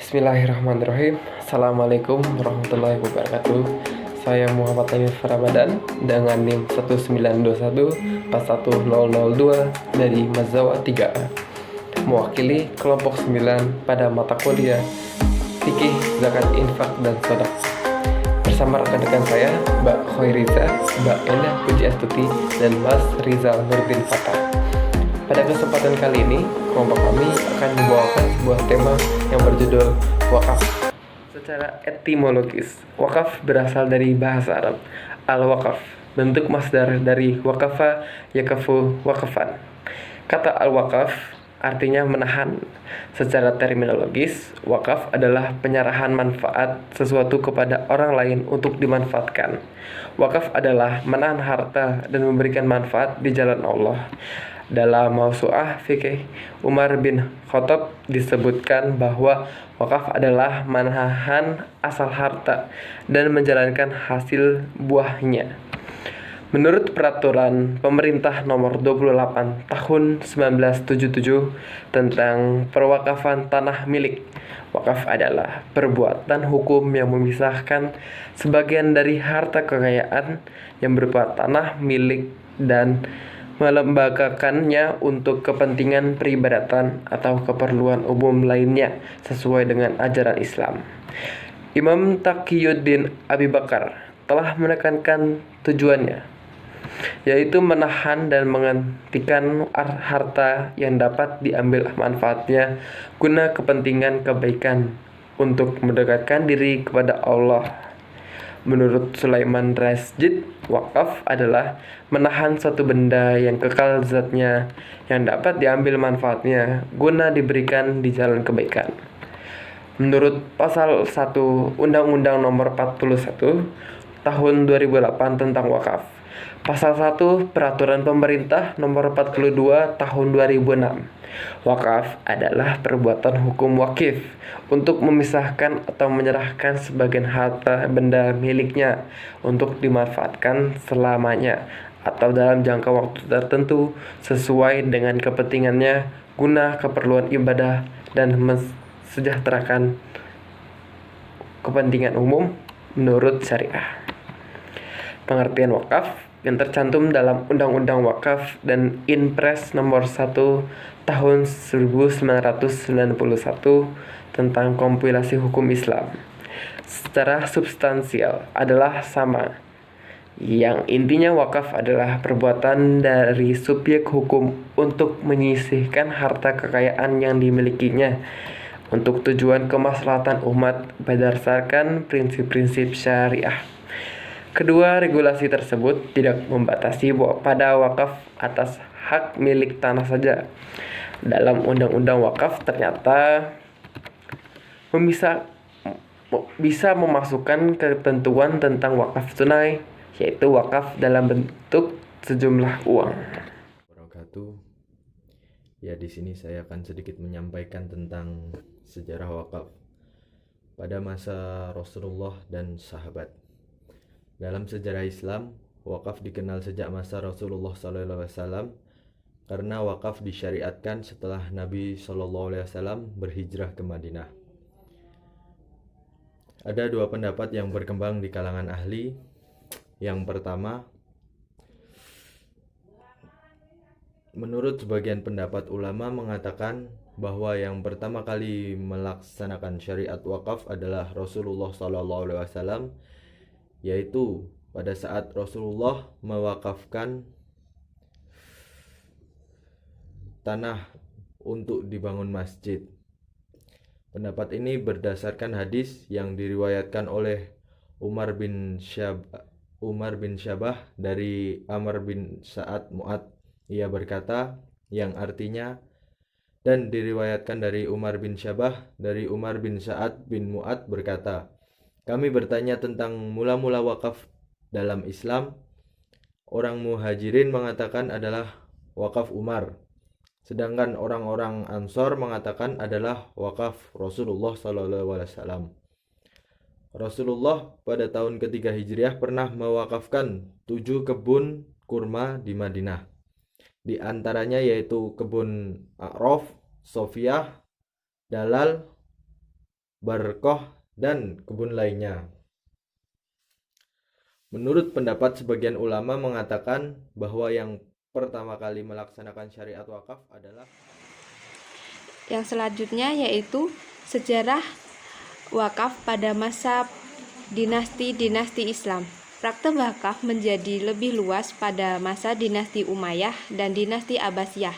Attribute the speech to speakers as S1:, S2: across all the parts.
S1: Bismillahirrahmanirrahim. Assalamualaikum warahmatullahi wabarakatuh. Saya Muhammad Hanif Ramadan dengan NIM 1921410002 dari Mazawa 3A, mewakili kelompok 9 pada mata kuliah Fikih, Zakat, Infak, dan Sodaq. Bersama rekan-rekan saya, Mbak Khoiriza, Mbak Endah Pujiastuti, dan Mas Rizal Nurdin Fatah. Pada kesempatan kali ini, kelompok kami akan membawakan sebuah tema yang berjudul wakaf. Secara etimologis, wakaf berasal dari bahasa Arab al-wakaf, bentuk masdar dari wakafa, yakafu, wakafan. Kata al-wakaf artinya menahan. Secara terminologis, wakaf adalah penyerahan manfaat sesuatu kepada orang lain untuk dimanfaatkan. Wakaf adalah menahan harta dan memberikan manfaat di jalan Allah. Dalam Mausu'ah Fikih Umar bin Khattab disebutkan bahwa wakaf adalah menahan asal harta dan menjalankan hasil buahnya. Menurut peraturan pemerintah nomor 28 tahun 1977 tentang perwakafan tanah milik, wakaf adalah perbuatan hukum yang memisahkan sebagian dari harta kekayaan yang berupa tanah milik dan melembagakannya untuk kepentingan peribadatan atau keperluan umum lainnya sesuai dengan ajaran Islam. Imam Taqiyuddin Abi Bakar telah menekankan tujuannya, yaitu menahan dan menghentikan harta yang dapat diambil manfaatnya guna kepentingan kebaikan untuk mendekatkan diri kepada Allah. Menurut Sulaiman Rasjid, wakaf adalah menahan suatu benda yang kekal zatnya yang dapat diambil manfaatnya guna diberikan di jalan kebaikan. Menurut pasal 1 Undang-Undang Nomor 41 Tahun 2008 tentang wakaf, pasal 1 Peraturan Pemerintah Nomor 42 Tahun 2006, wakaf adalah perbuatan hukum wakif untuk memisahkan atau menyerahkan sebagian harta benda miliknya untuk dimanfaatkan selamanya atau dalam jangka waktu tertentu sesuai dengan kepentingannya guna keperluan ibadah dan mensejahterakan kepentingan umum menurut syariah. Pengertian wakaf yang tercantum dalam Undang-Undang Wakaf dan Inpres Nomor 1 Tahun 1991 tentang kompilasi hukum Islam secara substansial adalah sama, yang intinya wakaf adalah perbuatan dari subjek hukum untuk menyisihkan harta kekayaan yang dimilikinya untuk tujuan kemaslahatan umat berdasarkan prinsip-prinsip syariah. Kedua regulasi tersebut tidak membatasi pada wakaf atas hak milik tanah saja. Dalam Undang-Undang Wakaf ternyata bisa memasukkan ketentuan tentang wakaf tunai, yaitu wakaf dalam bentuk sejumlah uang.
S2: Ya, di sini saya akan sedikit menyampaikan tentang sejarah wakaf pada masa Rasulullah dan sahabat. Dalam sejarah Islam, wakaf dikenal sejak masa Rasulullah SAW karena wakaf disyariatkan setelah Nabi SAW berhijrah ke Madinah. Ada dua pendapat yang berkembang di kalangan ahli. Yang pertama, menurut sebagian pendapat ulama mengatakan bahwa yang pertama kali melaksanakan syariat wakaf adalah Rasulullah SAW, yaitu pada saat Rasulullah mewakafkan tanah untuk dibangun masjid. Pendapat ini berdasarkan hadis yang diriwayatkan oleh Umar bin Syabah dari Amr bin Sa'ad Mu'ad. Ia berkata, yang artinya, dan diriwayatkan dari Umar bin Syabah dari Umar bin Sa'ad bin Mu'ad berkata, kami bertanya tentang mula-mula wakaf dalam Islam. Orang Muhajirin mengatakan adalah wakaf Umar, sedangkan orang-orang Ansor mengatakan adalah wakaf Rasulullah SAW. Rasulullah pada tahun ketiga Hijriah pernah mewakafkan 7 kebun kurma di Madinah. Di antaranya yaitu kebun A'raf, Sofiyah, Dalal, barkoh, dan kebun lainnya. Menurut pendapat sebagian ulama mengatakan bahwa yang pertama kali melaksanakan syariat wakaf adalah
S3: Yang selanjutnya yaitu sejarah wakaf pada masa dinasti-dinasti Islam. Praktek wakaf menjadi lebih luas pada masa dinasti Umayyah dan dinasti Abbasiyah.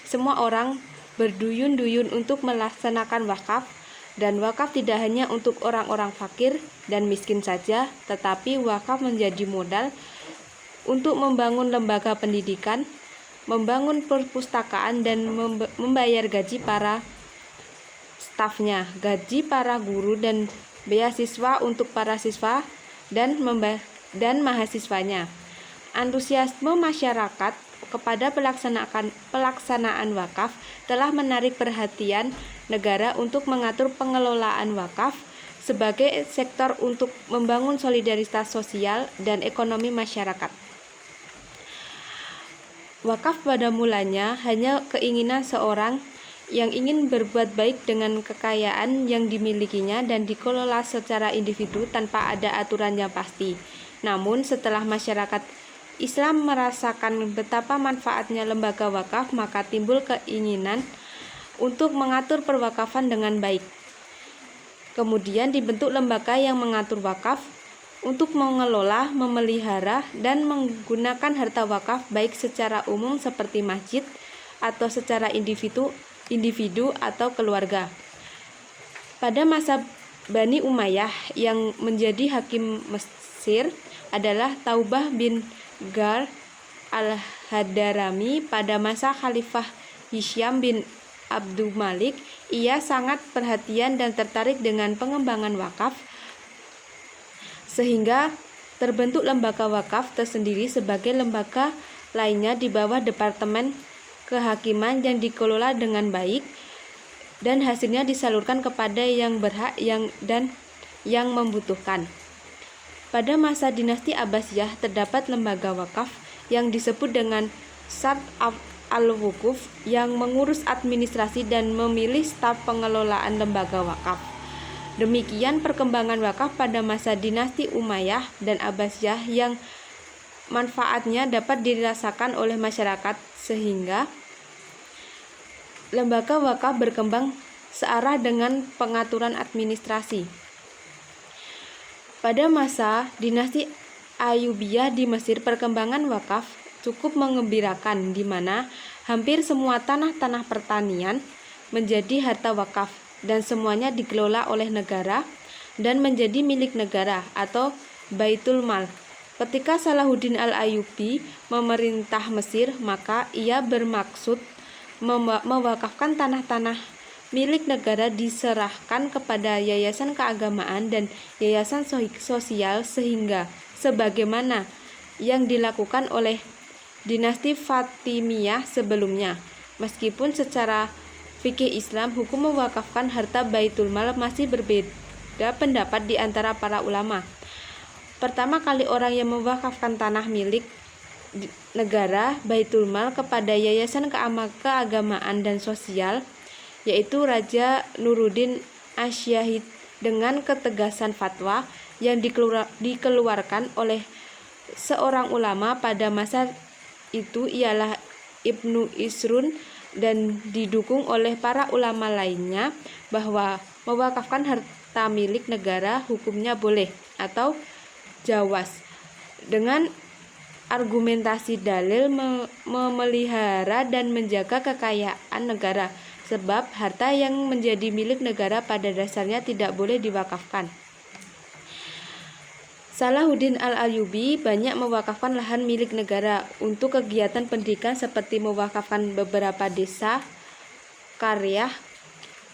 S3: Semua orang berduyun-duyun untuk melaksanakan wakaf, dan wakaf tidak hanya untuk orang-orang fakir dan miskin saja, tetapi wakaf menjadi modal untuk membangun lembaga pendidikan, membangun perpustakaan, dan membayar gaji para stafnya, gaji para guru, dan beasiswa untuk para siswa dan mahasiswanya. Antusiasme masyarakat kepada pelaksanaan wakaf telah menarik perhatian negara untuk mengatur pengelolaan wakaf sebagai sektor untuk membangun solidaritas sosial dan ekonomi masyarakat. Wakaf pada mulanya hanya keinginan seorang yang ingin berbuat baik dengan kekayaan yang dimilikinya dan dikelola secara individu tanpa ada aturan yang pasti. Namun setelah masyarakat Islam merasakan betapa manfaatnya lembaga wakaf, maka timbul keinginan untuk mengatur perwakafan dengan baik. Kemudian dibentuk lembaga yang mengatur wakaf untuk mengelola, memelihara, dan menggunakan harta wakaf baik secara umum seperti masjid atau secara individu atau keluarga. Pada masa Bani Umayyah, yang menjadi hakim Mesir adalah Taubah bin Gar al-Hadarami. Pada masa Khalifah Hisham bin Abdul Malik, ia sangat perhatian dan tertarik dengan pengembangan wakaf, sehingga terbentuk lembaga wakaf tersendiri sebagai lembaga lainnya di bawah Departemen Kehakiman yang dikelola dengan baik, dan hasilnya disalurkan kepada yang berhak dan yang membutuhkan. Pada masa dinasti Abbasiyah terdapat lembaga wakaf yang disebut dengan Sard al-Wukuf yang mengurus administrasi dan memilih staf pengelolaan lembaga wakaf. Demikian perkembangan wakaf pada masa dinasti Umayyah dan Abbasiyah yang manfaatnya dapat dirasakan oleh masyarakat, sehingga lembaga wakaf berkembang searah dengan pengaturan administrasi. Pada masa dinasti Ayyubiyah di Mesir, perkembangan wakaf cukup mengembirakan, di mana hampir semua tanah-tanah pertanian menjadi harta wakaf dan semuanya dikelola oleh negara dan menjadi milik negara atau Baitul Mal. Ketika Salahuddin al-Ayyubi memerintah Mesir, maka ia bermaksud mewakafkan tanah-tanah milik negara diserahkan kepada yayasan keagamaan dan yayasan sosial, sehingga sebagaimana yang dilakukan oleh dinasti Fatimiyah sebelumnya. Meskipun secara fikih Islam, hukum mewakafkan harta Baitul Mal masih berbeda pendapat di antara para ulama. Pertama kali orang yang mewakafkan tanah milik negara Baitul Mal kepada yayasan keagamaan dan sosial yaitu Raja Nuruddin Asyahid, dengan ketegasan fatwa yang dikeluarkan oleh seorang ulama pada masa itu ialah Ibnu Isrun, dan didukung oleh para ulama lainnya, bahwa mewakafkan harta milik negara hukumnya boleh atau jawaz, dengan argumentasi dalil memelihara dan menjaga kekayaan negara, sebab harta yang menjadi milik negara pada dasarnya tidak boleh diwakafkan. Salahuddin al-Ayyubi banyak mewakafkan lahan milik negara untuk kegiatan pendidikan, seperti mewakafkan beberapa desa qaryah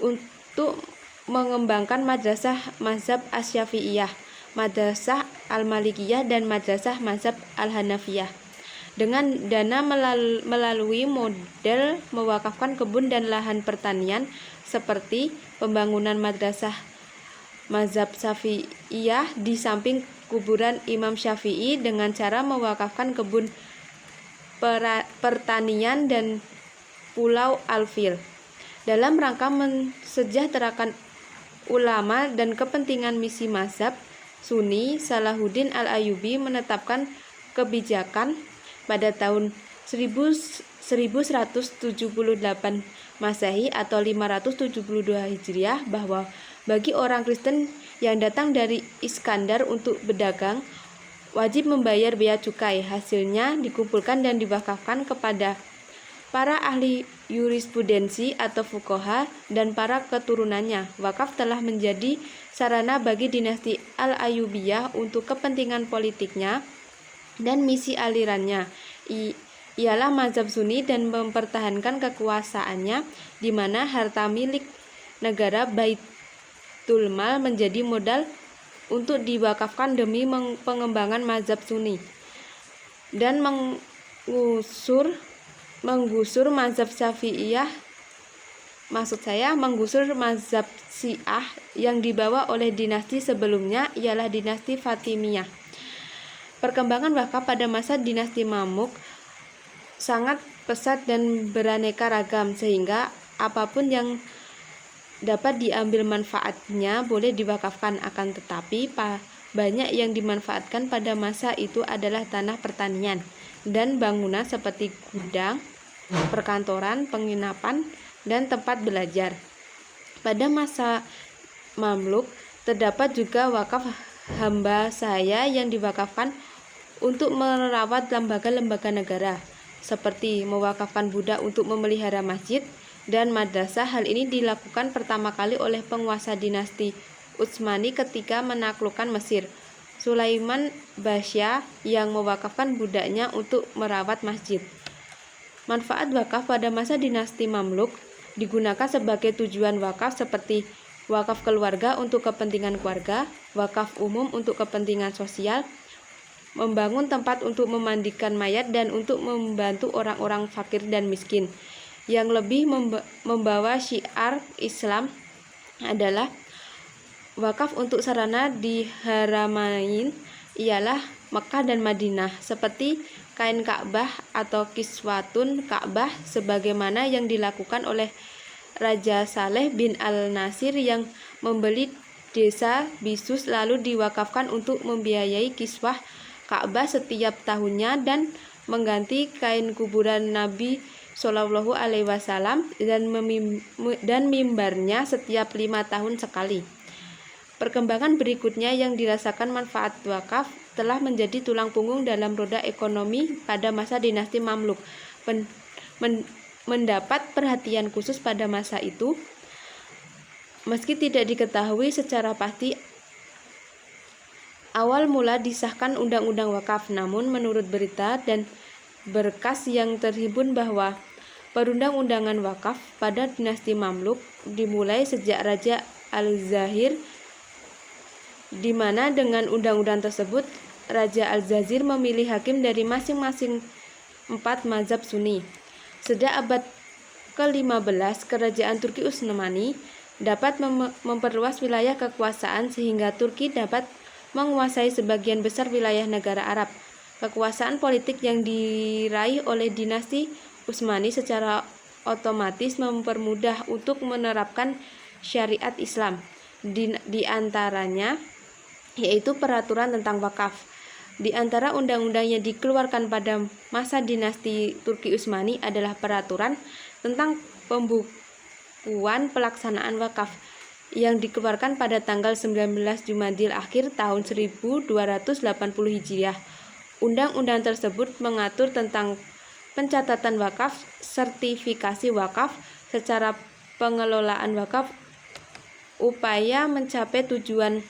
S3: untuk mengembangkan madrasah mazhab Asy-Syafi'iyah, madrasah al-Malikiyah, dan madrasah mazhab al-Hanafiyah. Dengan dana melalui model mewakafkan kebun dan lahan pertanian, seperti pembangunan madrasah mazhab Syafi'iyah di samping kuburan Imam Syafi'i, dengan cara mewakafkan kebun pertanian dan Pulau Al-Fil dalam rangka mensejahterakan ulama dan kepentingan misi mazhab Sunni, Salahuddin Al-Ayyubi menetapkan kebijakan pada tahun 1178 Masehi atau 572 Hijriah bahwa bagi orang Kristen yang datang dari Iskandar untuk berdagang wajib membayar bea cukai. Hasilnya dikumpulkan dan diwakafkan kepada para ahli yurisprudensi atau fuqaha dan para keturunannya. Wakaf telah menjadi sarana bagi dinasti Al-Ayyubiyah untuk kepentingan politiknya dan misi alirannya. Ialah mazhab Sunni dan mempertahankan kekuasaannya, di mana harta milik negara Baitul Mal menjadi modal untuk diwakafkan demi pengembangan mazhab Sunni dan menggusur mazhab Syafi'iyah, menggusur mazhab Syiah yang dibawa oleh dinasti sebelumnya ialah dinasti Fatimiyah. Perkembangan wakaf pada masa dinasti Mamluk sangat pesat dan beraneka ragam, sehingga apapun yang dapat diambil manfaatnya boleh diwakafkan. Akan tetapi banyak yang dimanfaatkan pada masa itu adalah tanah pertanian dan bangunan seperti gudang, perkantoran, penginapan, dan tempat belajar. Pada masa Mamluk terdapat juga wakaf hamba sahaya yang diwakafkan untuk merawat lembaga-lembaga negara, seperti mewakafkan budak untuk memelihara masjid dan madrasah. Hal ini dilakukan pertama kali oleh penguasa dinasti Utsmani ketika menaklukkan Mesir, Sulaiman Basyah, yang mewakafkan budaknya untuk merawat masjid. Manfaat wakaf pada masa dinasti Mamluk digunakan sebagai tujuan wakaf seperti wakaf keluarga untuk kepentingan keluarga, wakaf umum untuk kepentingan sosial, membangun tempat untuk memandikan mayat, dan untuk membantu orang-orang fakir dan miskin. Yang lebih membawa syiar Islam adalah wakaf untuk sarana di Haramain, ialah Mekah dan Madinah, seperti kain Ka'bah atau kiswatun Ka'bah, sebagaimana yang dilakukan oleh Raja Saleh bin Al-Nasir yang membeli desa Bisus lalu diwakafkan untuk membiayai kiswah Ka'bah setiap tahunnya dan mengganti kain kuburan Nabi Shallallahu Alaihi Wasallam dan mimbarnya setiap 5 tahun sekali. Perkembangan berikutnya yang dirasakan manfaat wakaf telah menjadi tulang punggung dalam roda ekonomi pada masa dinasti Mamluk. Mendapat perhatian khusus pada masa itu, meski tidak diketahui secara pasti awal mula disahkan undang-undang wakaf, namun menurut berita dan berkas yang terhimpun bahwa perundang-undangan wakaf pada dinasti Mamluk dimulai sejak Raja Al-Zahir, di mana dengan undang-undang tersebut Raja Al-Zahir memilih hakim dari masing-masing 4 mazhab Sunni. Sejak abad ke-15, kerajaan Turki Utsmani dapat memperluas wilayah kekuasaan sehingga Turki dapat menguasai sebagian besar wilayah negara Arab. Kekuasaan politik yang diraih oleh dinasti Utsmani secara otomatis mempermudah untuk menerapkan syariat Islam, di antaranya yaitu peraturan tentang wakaf. Di antara undang-undang yang dikeluarkan pada masa dinasti Turki Utsmani adalah peraturan tentang pembukuan pelaksanaan wakaf yang dikeluarkan pada tanggal 19 Jumadil Akhir tahun 1280 Hijriah. Undang-undang tersebut mengatur tentang pencatatan wakaf, sertifikasi wakaf, secara pengelolaan wakaf, upaya mencapai tujuan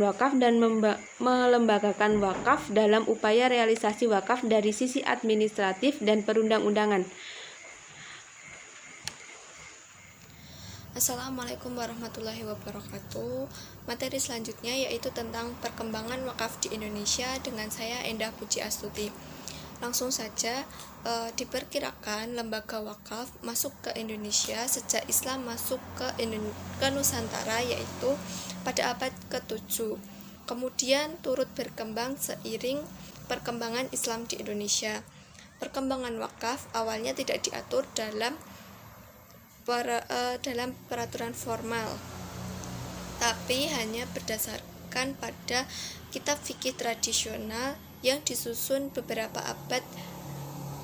S3: wakaf, dan melembagakan wakaf dalam upaya realisasi wakaf dari sisi administratif dan perundang-undangan.
S4: Assalamualaikum warahmatullahi wabarakatuh. Materi selanjutnya yaitu tentang perkembangan wakaf di Indonesia dengan saya Endah Puji Astuti. Langsung saja, diperkirakan lembaga wakaf masuk ke Indonesia sejak Islam masuk ke Nusantara, yaitu pada abad ke-7. Kemudian turut berkembang seiring perkembangan Islam di Indonesia. Perkembangan wakaf awalnya tidak diatur dalam dalam peraturan formal, tapi hanya berdasarkan pada kitab fikih tradisional yang disusun beberapa abad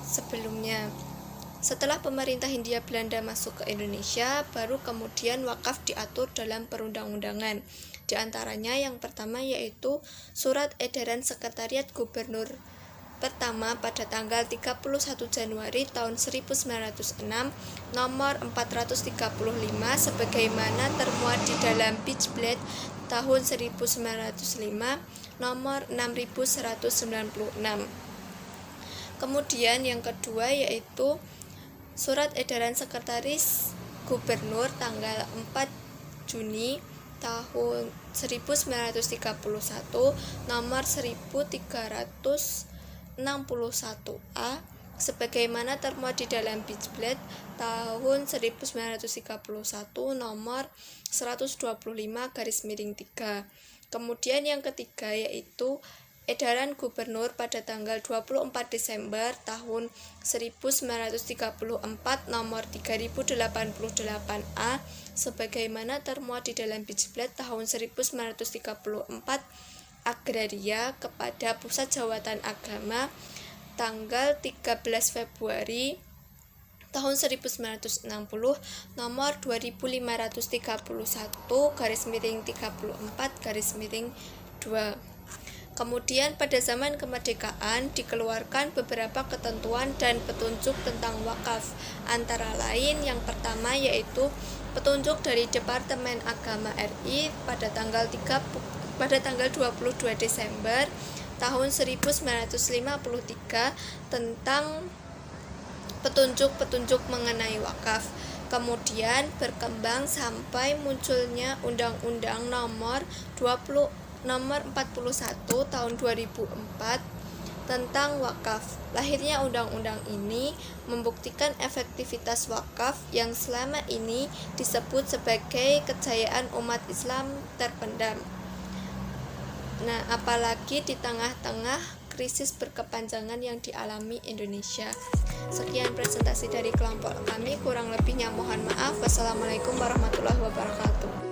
S4: sebelumnya. Setelah pemerintah Hindia Belanda masuk ke Indonesia, baru kemudian wakaf diatur dalam perundang-undangan. Di antaranya yang pertama yaitu Surat Edaran Sekretariat Gubernur pertama pada tanggal 31 Januari tahun 1906 nomor 435 sebagaimana termuat di dalam Beach Blade tahun 1905 nomor 6196. Kemudian yang kedua yaitu Surat Edaran Sekretaris Gubernur tanggal 4 Juni tahun 1931 nomor 1361A sebagaimana termuat di dalam Beach Blade tahun 1931 nomor 125/3. Kemudian yang ketiga yaitu Edaran Gubernur pada tanggal 24 Desember tahun 1934 nomor 3088A sebagaimana termuat di dalam Beach Blade tahun 1934 Agraria kepada Pusat Jawatan Agama tanggal 13 Februari tahun 1960 nomor 2531/34/2. Kemudian pada zaman kemerdekaan dikeluarkan beberapa ketentuan dan petunjuk tentang wakaf, antara lain yang pertama yaitu petunjuk dari Departemen Agama RI pada tanggal 22 Desember tahun 1953 tentang petunjuk-petunjuk mengenai wakaf. Kemudian berkembang sampai munculnya Undang-Undang nomor 41 tahun 2004 tentang wakaf. Lahirnya undang-undang ini membuktikan efektivitas wakaf yang selama ini disebut sebagai kejayaan umat Islam terpendam. Nah, apalagi di tengah-tengah krisis berkepanjangan yang dialami Indonesia. Sekian presentasi dari kelompok kami, kurang lebihnya mohon maaf. Wassalamualaikum warahmatullahi wabarakatuh.